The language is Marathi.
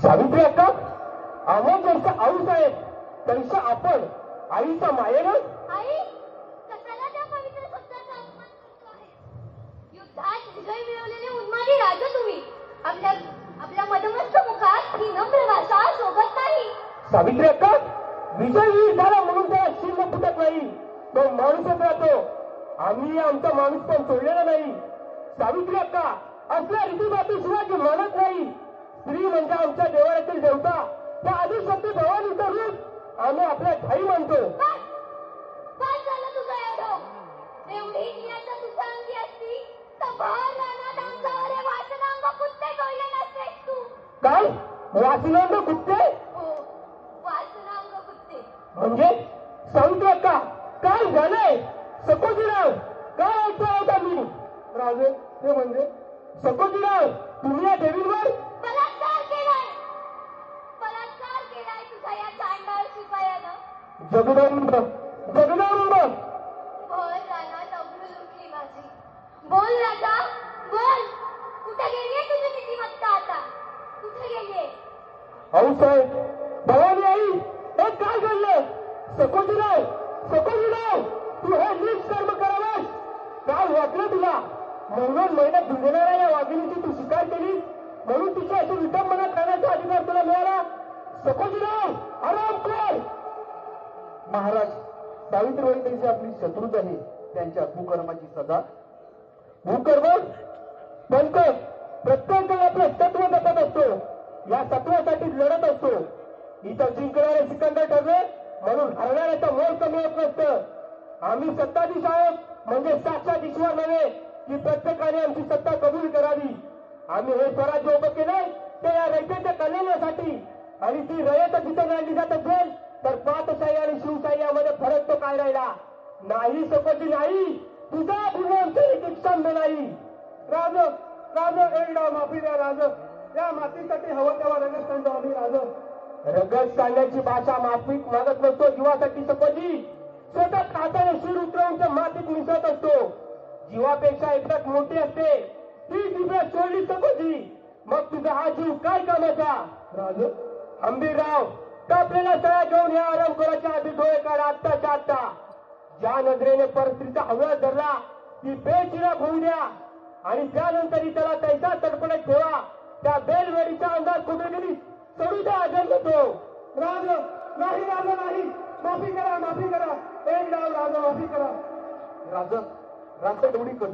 सावित्री अक्का, आम्ही जसं आऊस आहे तसं आपण आईच्या मायेनं. आई कशाला त्या पवित्र शब्दाचा अपमान करतो आहे? युद्धात विजय मिळवलेले उन्मादी राजा तुम्ही. आपल्या मदमस्त मुखात ही नम्र भाषा शोभत नाही. सावित्री अक्का, विजय वीर झाला म्हणून त्याला शिंग फुटत नाही, तो माणूसच राहतो. आम्ही आमचा माणूस पण सोडलेला नाही. सावित्री अक्का, असल्या रीतीबाती शिवाजी मानत नाही. स्त्री म्हणजे आमच्या देवाऱ्यातील देवता, त्या आदिशक्ती भवानीचं रूप आम्ही आपल्या ठाई मानतो. काय झालं तुझं एवढं? एवढी नियता तुझ्या अंगी असती तर भर रानात आमच्यावर हे वासनांग कुत्ते गळले नसतेस तू. काय वासनांग कुत्ते? हो, वासनांग कुत्ते. म्हणजे सावित्री अक्का, काय झालंय? सकोजीराव, काय ऐकता होता मी? राजे, ते म्हणजे सकोजीराव, तुम्ही या देवीवर बलात्कार केलाय तुझ्या या चांडाळ शिपायानं. जगदंब, जगदंब. भर रानात अब्रू लुटली माझी. बोल राजा, बोल. कुठे गेलीये तुझी नीतिमत्ता आता? कुठे गेलीये? साहेब, भवानी आई, हे काय घडलं? सकोजीराव, सकोजीराव, तू हे नीच कर्म करावंस. काय वाटलं तुला? म्हणून महिन्यात धुंदेणाऱ्या या वाघिणीची तू शिकार केली, म्हणून तिची अशी विटंबना करण्याचा अधिकार तुला मिळाला. सकोजीराव, आराम कर. महाराज, सावित्रीबाई त्यांची आपली शत्रूच आहे. त्यांच्या कुकर्माची सजा. भूकर्म पंत प्रत्येक जण आपलं तत्व जपत असतो, या तत्वासाठी लढत असतो. इथं जिंकणारे सिकंदर ठरले म्हणून हरणाऱ्याचा मोल कमी होत नसतं. आम्ही सत्ताधीश आहोत म्हणजे साक्षात ईश्वर नव्हे की प्रत्येकाने आमची सत्ता कबूल करावी. आम्ही हे स्वराज्य उभं केलंय ते या रयतेच्या कल्याणासाठी, आणि ती रयत जिथं मांडली जात असेल तर पातशाही आणि शिवशाही यामध्ये फरक तो काय राहिला नाही. सकोजी नाही, तुझा एक स्तंभ नाही. राज, राज, एक डाव माफी द्या राज. या मातीसाठी हवं तेव्हा रगत सांगतो आम्ही राज. रगत सांगण्याची भाषा माफीक मागत नसतो जीवासाठी. सकोजी स्वतः हाताने शिर उतरवून त्या मातीत मिसळत असतो. जीवापेक्षा एकदाच मोठी असते ती जीवात सोडली सकोजी, मग तुझा हा जीव काय कामाचा? राज, अंबीरराव, कापलेला सळा घेऊन या आरामखोराच्या आधी डोळे काढा आत्ताच्या आत्ता. ज्या नजरेने परस्त्रीचा हव्यास धरला ती बेचिराग होऊ द्या, आणि त्यानंतरही त्याला तैसा तडपडत ठेवा. त्या बेलवेडीचा अंदाज कुठे गेली सोडू द्या अजन्म तो. राज, नाही राज, नाही. माफी करा, माफी करा. एक डाव राज, माफी करा. राजा, राजा एवढी कठोर